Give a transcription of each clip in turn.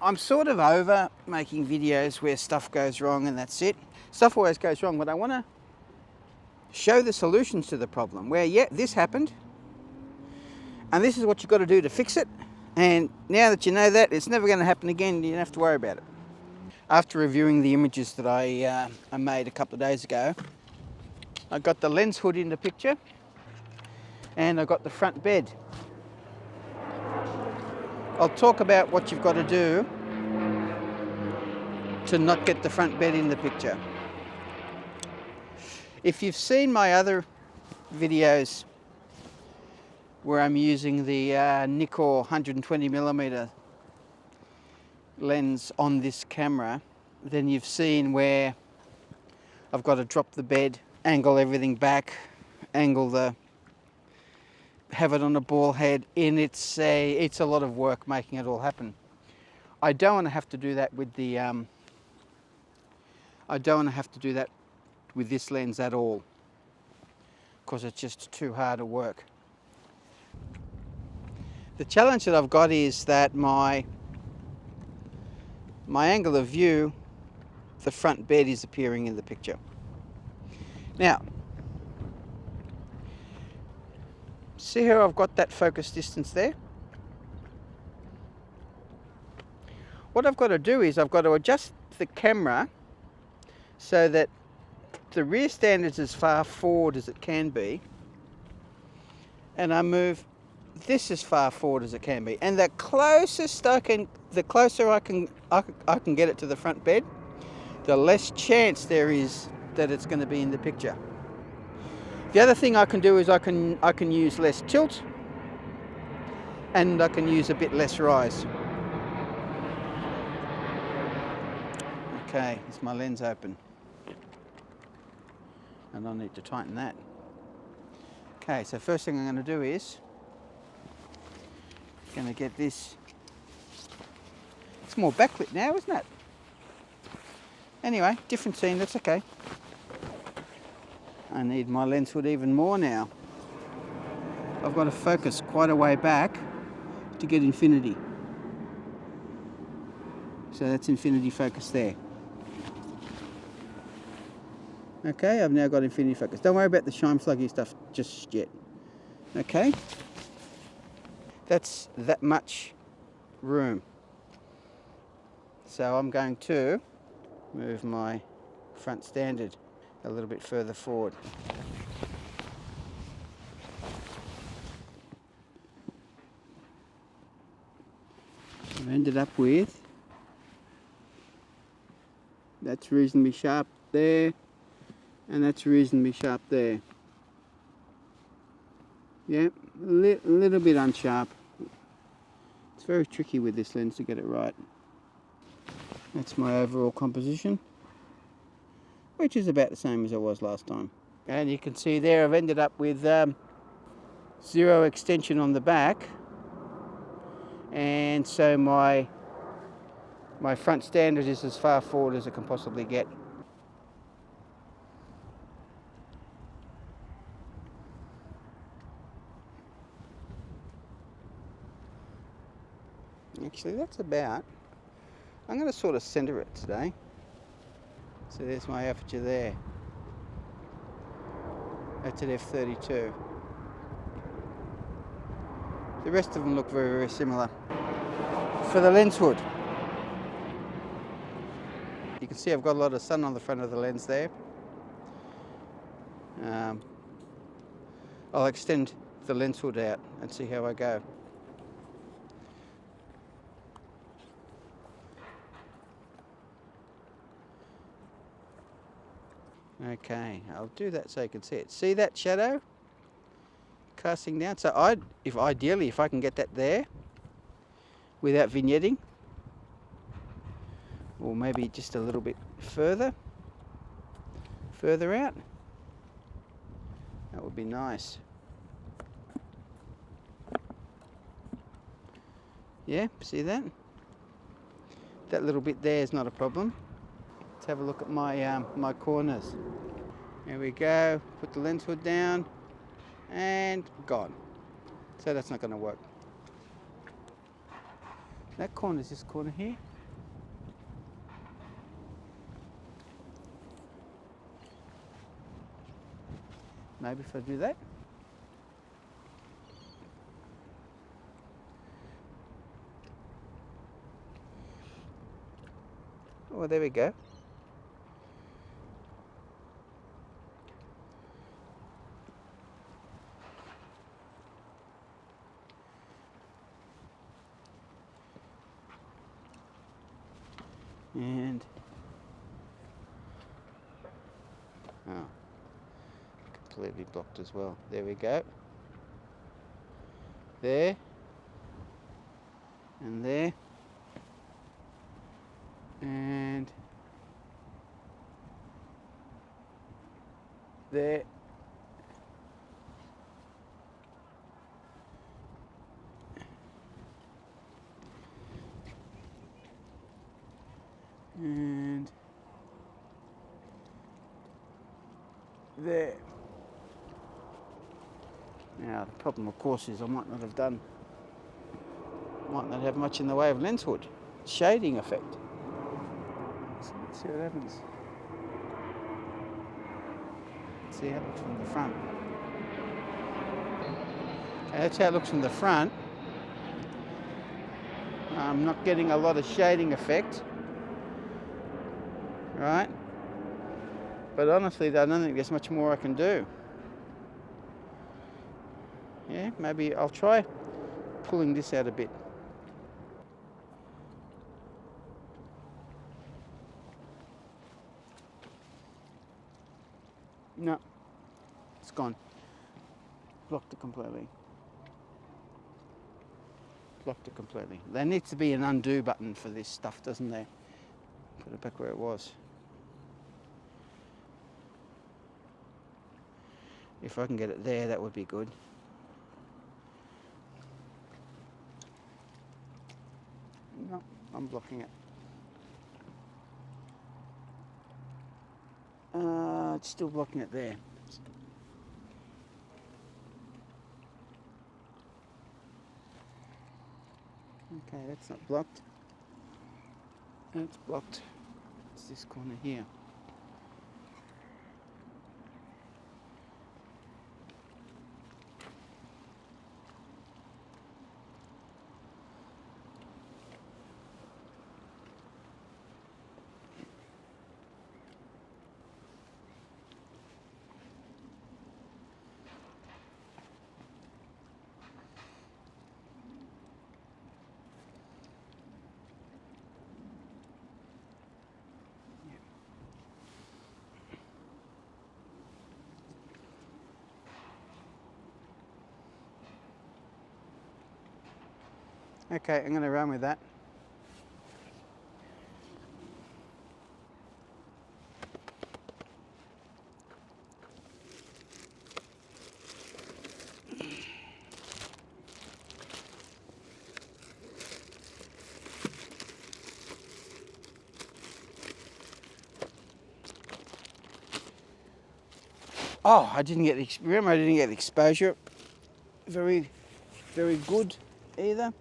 I'm sort of over making videos where stuff goes wrong and that's it. Stuff always goes wrong, but I want to show the solutions to the problem where, yeah, this happened and this is what you've got to do to fix it. And now that you know that, it's never going to happen again. You don't have to worry about it. After reviewing the images that I made a couple of days ago, I got the lens hood in the picture and I got the front bed. I'll talk about what you've got to do to not get the front bed in the picture. If you've seen my other videos where I'm using the Nikkor 120mm lens on this camera, then you've seen where I've got to drop the bed, angle everything back, have it on a ball head, and it's a lot of work making it all happen. I don't want to have to do that with the with this lens at all, because it's just too hard to work. The challenge that I've got is that my angle of view, the front bed is appearing in the picture. Now, see how I've got that focus distance there? What I've got to do is I've got to adjust the camera so that the rear stand is as far forward as it can be, and I move this as far forward as it can be. And the closer I can get it to the front bed, the less chance there is that it's going to be in the picture. The other thing I can do is I can use less tilt, and I can use a bit less rise. Okay, is my lens open? And I need to tighten that. Okay, so first thing I'm going to do is going to get this. It's more backlit now, isn't it? Anyway, different scene, that's okay. I need my lens hood even more now. I've got to focus quite a way back to get infinity. So that's infinity focus there. Okay, I've now got infinity focus. Don't worry about the shine fluggy stuff just yet. Okay, that's that much room. So I'm going to move my front standard a little bit further forward. I've ended up with, that's reasonably sharp there, and that's reasonably sharp there. Yeah, a little bit unsharp. It's very tricky with this lens to get it right. That's my overall composition, which is about the same as it was last time. And you can see there I've ended up with zero extension on the back, and so my front standard is as far forward as it can possibly get. Actually, that's about, I'm going to sort of center it today. So there's my aperture there. That's at f32. The rest of them look very, very similar. For the lens hood, you can see I've got a lot of sun on the front of the lens there. I'll extend the lens hood out and see how I go. Okay, I'll do that so you can see it. See that shadow casting down? So ideally, if I can get that there without vignetting, or maybe just a little bit further out, that would be nice. Yeah, see that? That little bit there is not a problem. Let's have a look at my my corners. There we go. Put the lens hood down and gone. So that's not going to work. That corner is this corner here. Maybe if I do that. Oh, there we go. And oh, completely blocked as well. There we go. There and there and there. And there. Now the problem of course is I might not have much in the way of lens hood shading effect. So let's see what happens. Let's see how it looks from the front. Okay, that's how it looks from the front. I'm not getting a lot of shading effect, right? But honestly, I don't think there's much more I can do. Yeah, maybe I'll try pulling this out a bit. No, it's gone. Blocked it completely. Blocked it completely. There needs to be an undo button for this stuff, doesn't there? Put it back where it was. If I can get it there, that would be good. No, I'm blocking it. It's still blocking it there. Okay, that's not blocked. It's blocked. It's this corner here. Okay, I'm going to run with that. Oh, I didn't get the exposure very good either.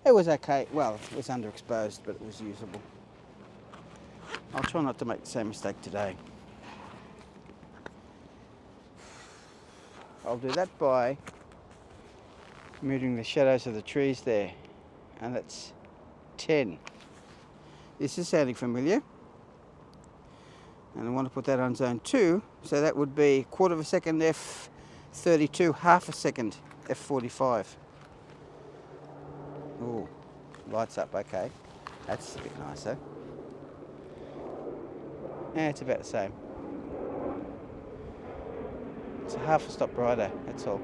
It was okay. Well, it was underexposed, but it was usable. I'll try not to make the same mistake today. I'll do that by metering the shadows of the trees there, and that's 10. This is sounding familiar. And I want to put that on zone 2, so that would be 1/4 of a second f32, 1/2 a second f45. Ooh, lights up, okay. That's a bit nicer. Yeah, it's about the same. It's a 1/2 a stop brighter, that's all.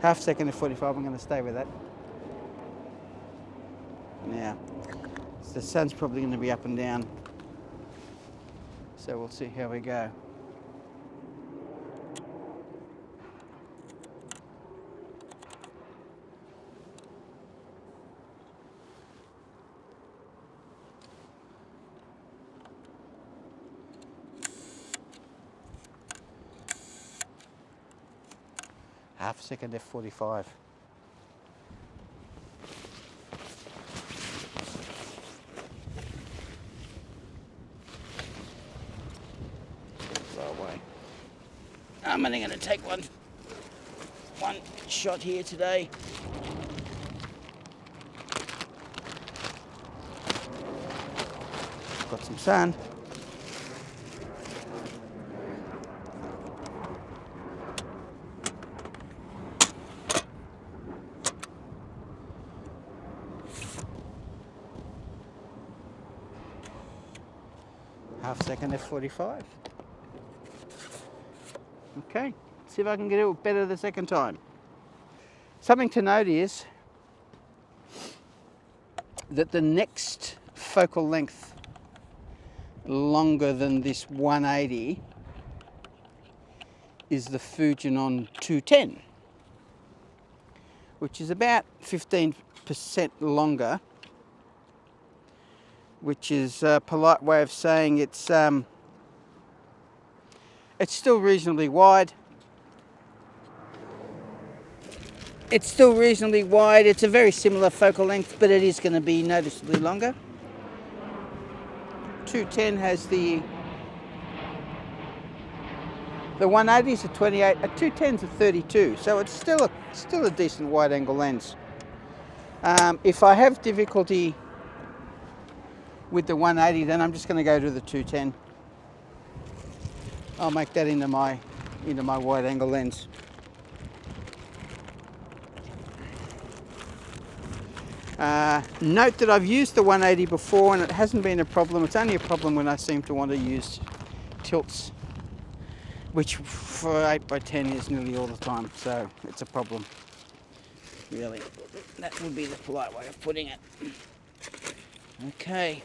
Half second of 45, I'm going to stay with that. Now, the sun's probably going to be up and down, so we'll see how we go. Half a second f45. polite way. I'm only going to take one shot here today. Got some sun. Half second F45. Okay, see if I can get it better the second time. Something to note is that the next focal length longer than this 180 is the Fujinon 210, which is about 15% longer, which is a polite way of saying it's still reasonably wide. It's still reasonably wide. It's a very similar focal length, but it is going to be noticeably longer. 210 has the 180 is a 28, a 210 is a 32, so it's still a decent wide angle lens. If I have difficulty with the 180, then I'm just going to go to the 210. I'll make that into my wide angle lens. Note that I've used the 180 before and it hasn't been a problem. It's only a problem when I seem to want to use tilts, which for 8x10 is nearly all the time, so it's a problem. Really, that would be the polite way of putting it. Okay.